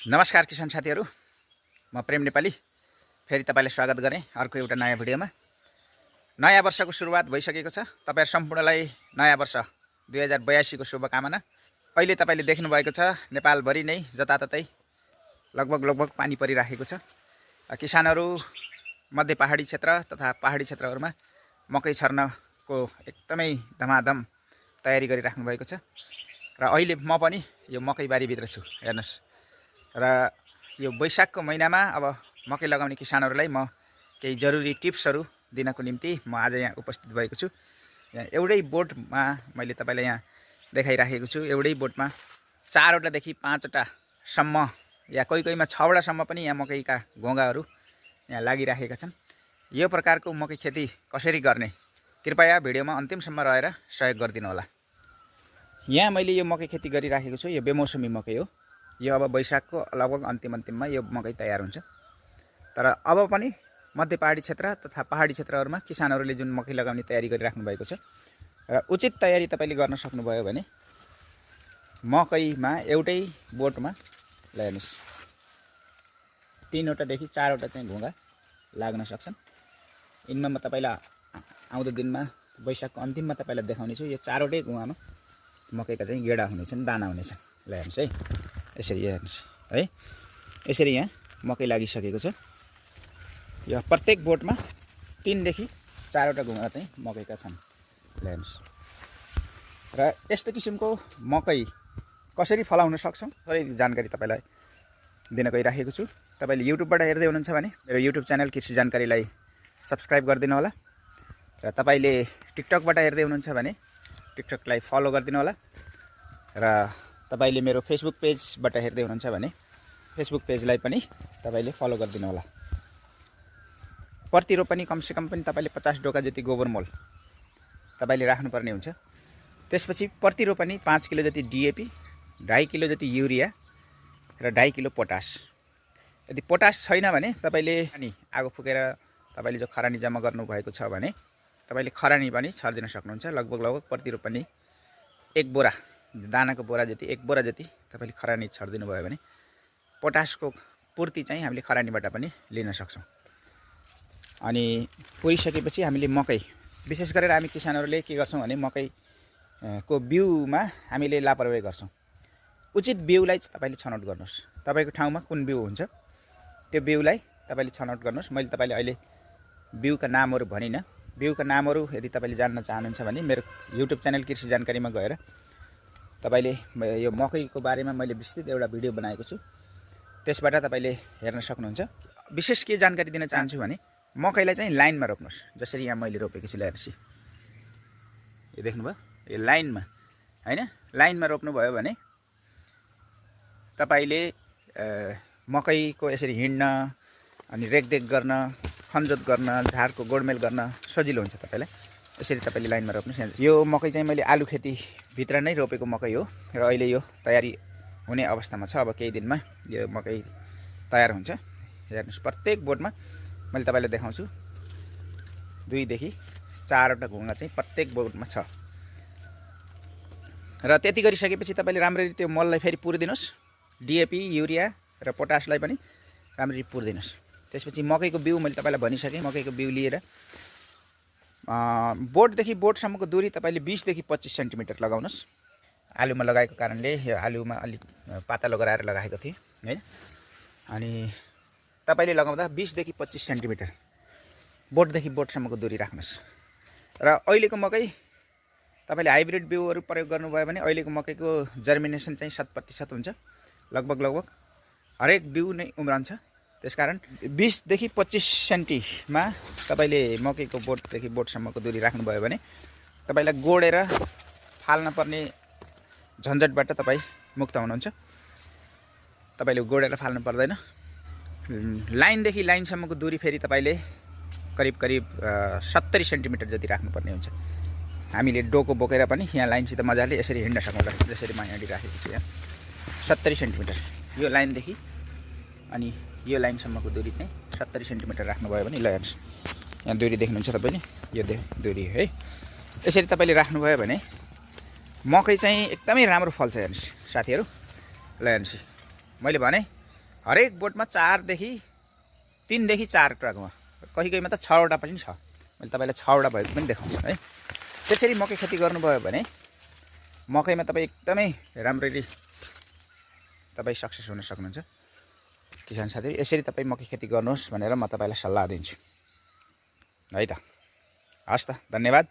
नमस्कार किसान साथीहरु, म प्रेम नेपाली फेरि तपाईलाई स्वागत गरे अर्को एउटा नयाँ भिडियोमा। नयाँ वर्षको सुरुवात भइसकेको छ। तपाईहरु सम्पूर्णलाई नयाँ वर्ष 2082 को शुभकामना। अहिले तपाईले देख्नु भएको छ नेपालभरि नै जताततै लगभग पानी परिराखेको छ। किसानहरु मध्य पहाडी क्षेत्र तथा पहाडी क्षेत्रहरुमा मकै छर्नको एकदमै धमाधम तयारी गरिराख्नु भएको छ र अहिले म पनि यो मकै बारी भित्र छु। हेर्नुस्, र यो वैशाखको महिनामा अब मकै लगाउने किसानहरुलाई म केही जरुरी टिप्सहरु दिनको निम्ति म आज यहाँ उपस्थित भएको छु। यहाँ एउटै बोटमा मैले तपाईलाई यहाँ देखाइराखेको छु। एउटै बोटमा 4 वटा देखि 5 वटा सम्म या कोहीमा 6 वटा सम्म पनि यहाँ मकैका घोगाहरु यहाँ लागिराखेका छन्। यो प्रकारको मकै खेती कसरी गर्ने कृपया भिडियोमा अन्तिमसम्म रहेर सहयोग गरिदिनु होला। यहाँ मैले यो मकै खेती गरिराखेको छु। यो बेमौसमी मकै हो। यो अब वैशाखको लगभग अन्तिममा यो मकै तयार हुन्छ। तर अब पनि मध्य पहाडी क्षेत्र तथा पहाडी क्षेत्रहरुमा किसानहरुले जुन मकै लगाउने तयारी गरिराख्नु भएको छ र उचित तयारी तपाईले गर्न सक्नुभयो भने मकैमा एउटै बोटमा हेर्नुस् 3 वटा देखि 4 वटा चाहिँ घोगा लाग्न सक्छन्। इनमा म तपाईलाई आउँदो दिनमा वैशाखको अन्तिममा तपाईलाई देखाउने छु। यो 4 वटै घोगामा मकैका चाहिँ गेडा हुनेछन्, दाना हुनेछन्। ल हेर्नुस् है, यसरी हेर्नुस् है, यसरी यहाँ मकै लागिसकेको छ। यो प्रत्येक बोटमा 3 देखि 4 वटा घोगा चाहिँ मकैका छन्। ल हेर्नुस्, र यस्तो किसिमको मकै कसरी फलाउन सक्छौं थोरै जानकारी तपाईलाई दिन गइराखेको छु। तपाईले युट्युबबाट हेर्दै हुनुहुन्छ भने मेरो युट्युब च्यानल कृषि जानकारीलाई सब्स्क्राइब गरिदिनु होला, र तपाईले टिकटकबाट हेर्दै हुनुहुन्छ भने टिकटकलाई फलो गरिदिनु होला, र तपाईले मेरो फेसबुक पेजबाट हेर्दै हुनुहुन्छ भने फेसबुक पेजलाई पनि तपाईले फलो गरिदिनु होला। प्रति रोपनी कमसेकम पनि तपाईले 50 डोका जति गोबर मल तपाईले राख्नुपर्ने हुन्छ। त्यसपछि प्रति रोपनी 5 किलो जति डीएपी, 2.5 किलो जति युरिया र 2.5 किलो पोटास। यदि पोटास छैन भने तपाईले अनि आगो फुकेर तपाईले जो खरानी जम्मा गर्नु भएको छ भने तपाईले खरानी पनि छर्दिन सक्नुहुन्छ। लगभग प्रति रोपनी 1 बोरा दानाको बोरा जति 1 बोरा जति तपाईले खरानी छर्दिनु भयो भने पोटासको पूर्ति चाहिँ हामीले खरानीबाट पनि लिन सक्छौं। अनि पुरिसकेपछि हामीले मकै, विशेष गरेर हामी किसानहरुले के गर्छौं भने मकै को बिउमा हामीले लापरवाही गर्छौं। उचित बिउलाई तपाईले छनौट गर्नुस्। तपाईको ठाउँमा कुन बिउ हुन्छ त्यो बिउलाई तपाईले छनौट गर्नुस्। मैले तपाईले अहिले बिउका नामहरु भनिन। बिउका नामहरु यदि तपाईले जान्न चाहनुहुन्छ भने मेरो युट्युब च्यानल कृषि जानकारीमा गएर तपाईले यो मकैको बारेमा मैले विस्तृत एउटा भिडियो बनाएको छु, त्यसबाट तपाईले हेर्न सक्नुहुन्छ। विशेष के जानकारी दिन चाहन्छु भने मकैलाई चाहिँ लाइनमा रोप्नुस्। जसरी यहाँ मैले रोपेको छु, हेर्नुस्, यो देख्नुभयो, यो लाइनमा हैन, लाइनमा रोप्नु भयो भने तपाईले मकैको यसरी हिड्न अनि रेखदेख गर्न, खनजोत गर्न, झारको गोडमेल गर्न सजिलो हुन्छ तपाईलाई। यसरी तपाईले लाइनमा रोप्नुस्। यो मकै चाहिँ मैले आलु खेती भित्र नै रोपेको मकै हो र अहिले यो तयारी हुने अवस्थामा छ। अब केही दिनमा यो मकै तयार हुन्छ। हेर्नुस्, प्रत्येक बोटमा मैले तपाईलाई देखाउँछु 2 देखि 4 वटा घोगा चाहिँ प्रत्येक बोटमा छ। र त्यति गरिसकेपछि तपाईले राम्ररी त्यो मललाई फेरि पुर्दिनुस्। डीएपी, युरिया र पोटासलाई पनि राम्ररी पुर्दिनुस्। त्यसपछि मकैको बिउ मैले तपाईलाई भनिसके। मकैको बिउ लिएर बोटदेखि बोटसम्मको दूरी तपाईले 20 देखि 25 सेन्टिमिटर लगाउनुस्। आलुमा लगाएको कारणले यो आलुमा अलि पातलो गराएर लगाएको थिए हैन। अनि तपाईले लगाउँदा 20 देखि 25 सेन्टिमिटर बोटदेखि बोटसम्मको दूरी राख्नुस्। र अहिलेको मकै तपाईले हाइब्रिड बिउहरु प्रयोग गर्नुभयो भने अहिलेको मकैको जर्मिनेसन चाहिँ 100% हुन्छ। लगभग हरेक बिउ नै उम्रन्छ। त्यसकारण 20 देखि 25 सेन्टिमा तपाईले मकैको बोटदेखि बोटसम्मको दूरी राख्नुभयो भने तपाईलाई गोडेर फाल्न पर्ने झन्झटबाट तपाई मुक्त हुनुहुन्छ। तपाईले गोडेर फाल्नु पर्दैन। लाइनदेखि लाइनसम्मको दूरी फेरि तपाईले करिब 70 सेन्टिमिटर जति राख्नुपर्ने हुन्छ। हामीले डोको बोकेर पनि यहाँ लाइनसित मजाले यसरी हिड्न सकौँला। जसरी म यहाँ राखेको छु, यहाँ 70 सेन्टिमिटर यो लाइनदेखि अनि यो लाइनसम्मको दूरी चाहिँ 70 सेन्टिमिटर राख्नुभयो भने ल हेर्नुस्, यहाँ दूरी देख्नुहुन्छ तपाईले, यो दूरी है। यसरी तपाईले राख्नुभयो भने मकै चाहिँ एकदमै राम्रो फल्छ। हेर्नुस् साथीहरु, ल हेर्नुस्, मैले भने हरेक बोटमा 3 देखि 4 ट्रकमा, कहीँ कहीँमा त 6वटा पनि छ। मैले तपाईँलाई 6वटा भएको पनि देखाउँछु है। त्यसरी मकै खेती गर्नुभयो भने मकैमा तपाईँ एकदमै राम्ररी तपाईँ सक्सेस हुन सक्नुहुन्छ। किसान साथी, यसरी तपाईँ मकै खेती गर्नुहोस् भनेर म तपाईँलाई सल्लाह दिन्छु है त। हस् त, धन्यवाद।